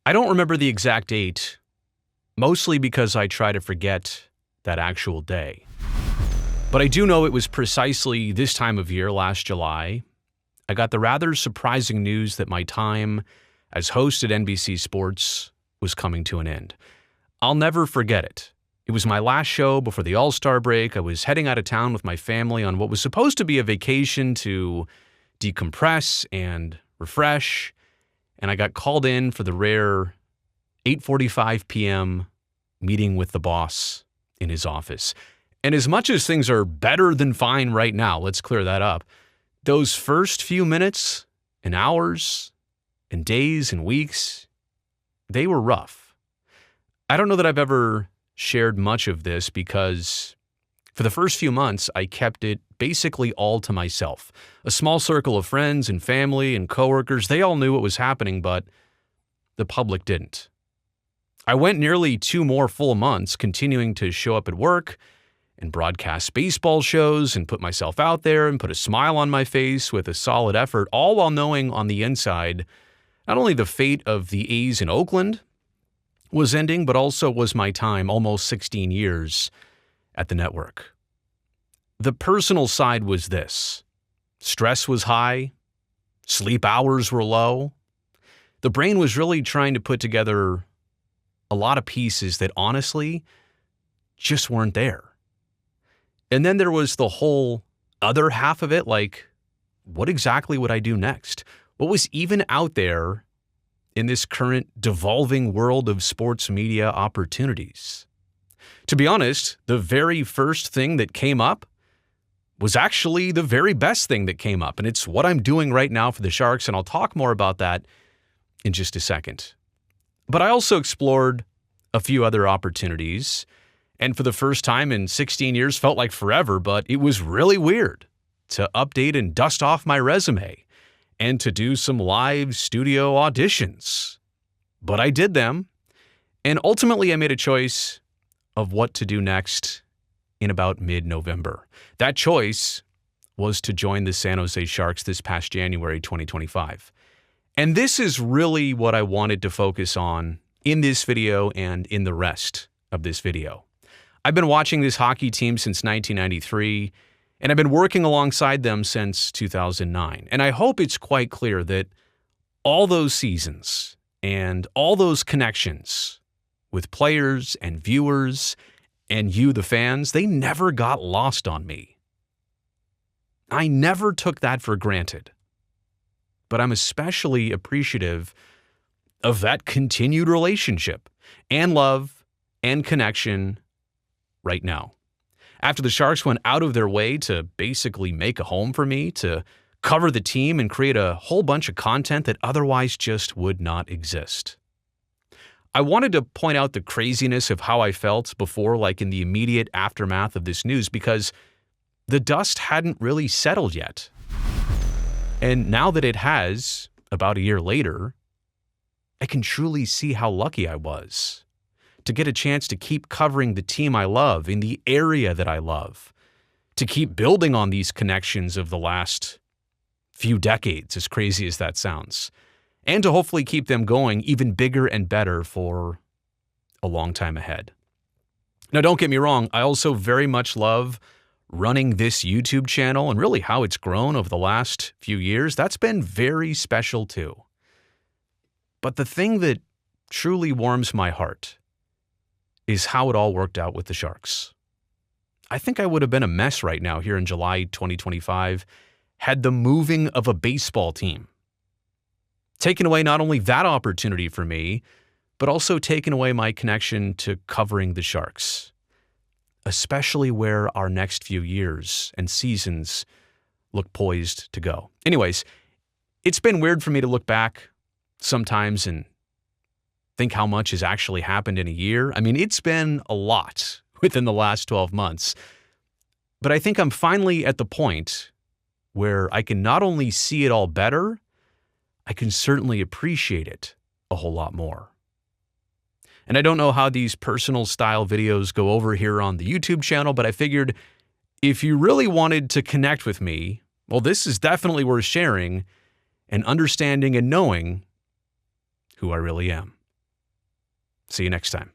I don't remember the exact date, mostly because I try to forget that actual day. But I do know it was precisely this time of year, last July, I got the rather surprising news that my time as host at NBC Sports was coming to an end. I'll never forget it. It was my last show before the All-Star break. I was heading out of town with my family on what was supposed to be a vacation to decompress and refresh, and I got called in for the rare 8:45 p.m. meeting with the boss in his office. And as much as things are better than fine right now, let's clear that up, those first few minutes and hours and days and weeks, they were rough. I don't know that I've ever shared much of this because for the first few months, I kept it basically all to myself. A small circle of friends and family and coworkers, they all knew what was happening, but the public didn't. I went nearly 2 more full months continuing to show up at work and broadcast baseball shows and put myself out there and put a smile on my face with a solid effort, all while knowing on the inside not only the fate of the A's in Oakland was ending, but also was my time, almost 16 years, at the network. The personal side was this. Stress was high. Sleep hours were low. The brain was really trying to put together a lot of pieces that honestly just weren't there. And then there was the whole other half of it, like, what exactly would I do next? What was even out there in this current devolving world of sports media opportunities? To be honest, the very first thing that came up was actually the very best thing that came up, and it's what I'm doing right now for the Sharks, and I'll talk more about that in just a second. But I also explored a few other opportunities, and for the first time in 16 years, felt like forever, but it was really weird to update and dust off my resume and to do some live studio auditions. But I did them, and ultimately I made a choice of what to do next in about mid-November. That choice was to join the San Jose Sharks this past January 2025. And this is really what I wanted to focus on in this video and in the rest of this video. I've been watching this hockey team since 1993, and I've been working alongside them since 2009. And I hope it's quite clear that all those seasons and all those connections with players and viewers and you, the fans, they never got lost on me. I never took that for granted. But I'm especially appreciative of that continued relationship and love and connection right now. After the Sharks went out of their way to basically make a home for me, to cover the team and create a whole bunch of content that otherwise just would not exist. I wanted to point out the craziness of how I felt before, like in the immediate aftermath of this news, because the dust hadn't really settled yet. And now that it has, about a year later, I can truly see how lucky I was to get a chance to keep covering the team I love in the area that I love, to keep building on these connections of the last few decades, as crazy as that sounds, and to hopefully keep them going even bigger and better for a long time ahead. Now, don't get me wrong, I also very much love running this YouTube channel and really how it's grown over the last few years. That's been very special too. But the thing that truly warms my heart is how it all worked out with the Sharks. I think I would have been a mess right now here in July 2025 had the moving of a baseball team taken away not only that opportunity for me, but also taken away my connection to covering the Sharks, especially where our next few years and seasons look poised to go. Anyways, it's been weird for me to look back sometimes and think how much has actually happened in a year. I mean, it's been a lot within the last 12 months. But I think I'm finally at the point where I can not only see it all better, I can certainly appreciate it a whole lot more. And I don't know how these personal style videos go over here on the YouTube channel, but I figured if you really wanted to connect with me, well, this is definitely worth sharing and understanding and knowing who I really am. See you next time.